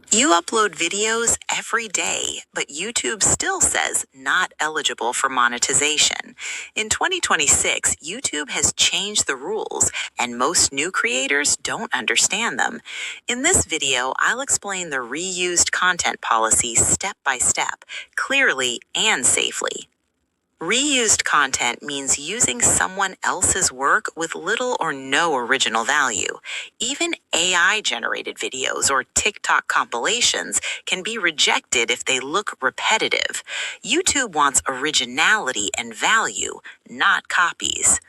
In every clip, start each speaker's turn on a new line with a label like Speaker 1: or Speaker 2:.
Speaker 1: You upload videos every day, but YouTube still says not eligible for monetization. In 2026, YouTube has changed the rules, and most new creators don't understand them. In this video, I'll explain the reused content policy step by step, clearly and safely. Reused content means using someone else's work with little or no original value. Even AI-generated videos or TikTok compilations can be rejected if they look repetitive. YouTube wants originality and value, not copies.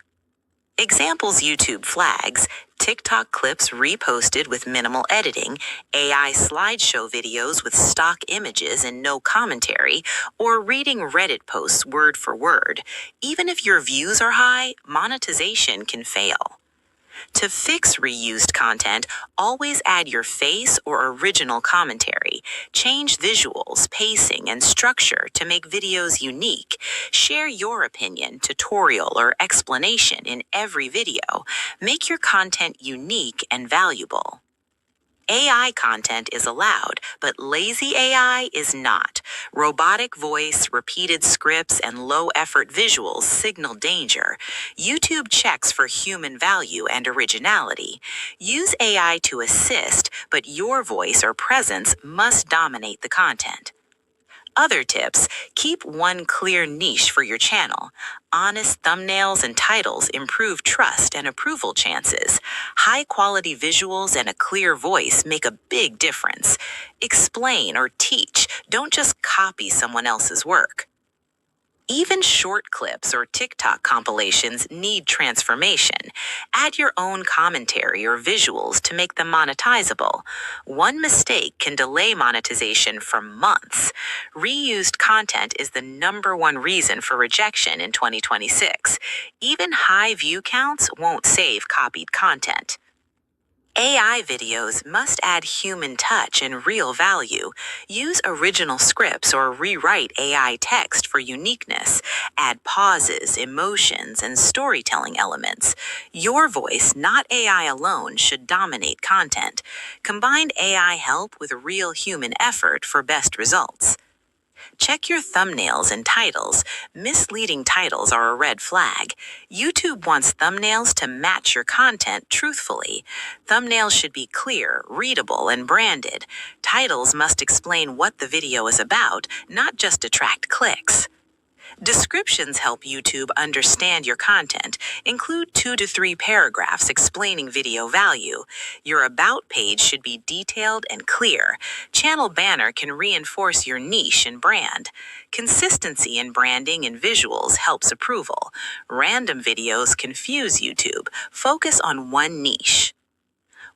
Speaker 1: Examples YouTube flags: TikTok clips reposted with minimal editing, AI slideshow videos with stock images and no commentary, or reading Reddit posts word for word. Even if your views are high, monetization can fail. To fix reused content, always add your face or original commentary. Change visuals, pacing, and structure to make videos unique. Share your opinion, tutorial, or explanation in every video. Make your content unique and valuable. AI content is allowed, but lazy AI is not. Robotic voice, repeated scripts, and low-effort visuals signal danger. YouTube checks for human value and originality. Use AI to assist, but your voice or presence must dominate the content. Other tips: keep one clear niche for your channel. Honest thumbnails and titles improve trust and approval chances. High-quality visuals and a clear voice make a big difference. Explain or teach, don't just copy someone else's work. Even short clips or TikTok compilations need transformation. Add your own commentary or visuals to make them monetizable. One mistake can delay monetization for months. Reused content is the #1 reason for rejection in 2026. Even high view counts won't save copied content. AI videos must add human touch and real value. Use original scripts or rewrite AI text for uniqueness. Add pauses, emotions, and storytelling elements. Your voice, not AI alone, should dominate content. Combine AI help with real human effort for best results. Check your thumbnails and titles. Misleading titles are a red flag. YouTube wants thumbnails to match your content truthfully. Thumbnails should be clear, readable, and branded. Titles must explain what the video is about, not just attract clicks. Descriptions help YouTube understand your content. Include 2 to 3 paragraphs explaining video value. Your About page should be detailed and clear. Channel banner can reinforce your niche and brand. Consistency in branding and visuals helps approval. Random videos confuse YouTube. Focus on one niche.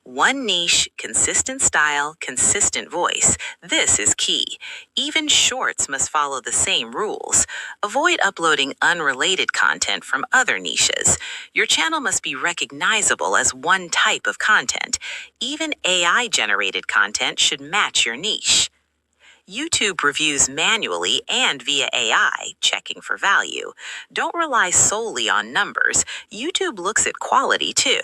Speaker 1: One niche, consistent style, consistent voice. This is key. Even shorts must follow the same rules. Avoid uploading unrelated content from other niches. Your channel must be recognizable as one type of content. Even AI-generated content should match your niche. YouTube reviews manually and via AI, checking for value. Don't rely solely on numbers. YouTube looks at quality too.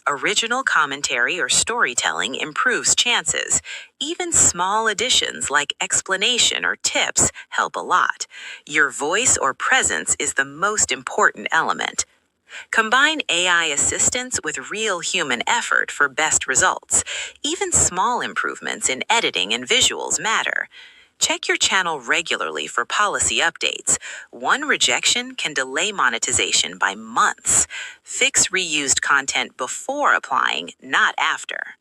Speaker 1: Original commentary or storytelling improves chances. Even small additions like explanation or tips help a lot. Your voice or presence is the most important element. Combine AI assistance with real human effort for best results. Even small improvements in editing and visuals matter. Check your channel regularly for policy updates. One rejection can delay monetization by months. Fix reused content before applying, not after.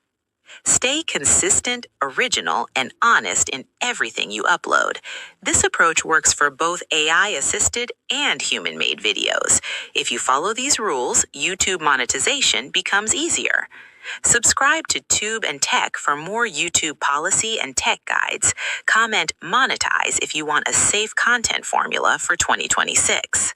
Speaker 1: Stay consistent, original, and honest in everything you upload. This approach works for both AI-assisted and human-made videos. If you follow these rules, YouTube monetization becomes easier. Subscribe to Tube and Tech for more YouTube policy and tech guides. Comment monetize if you want a safe content formula for 2026.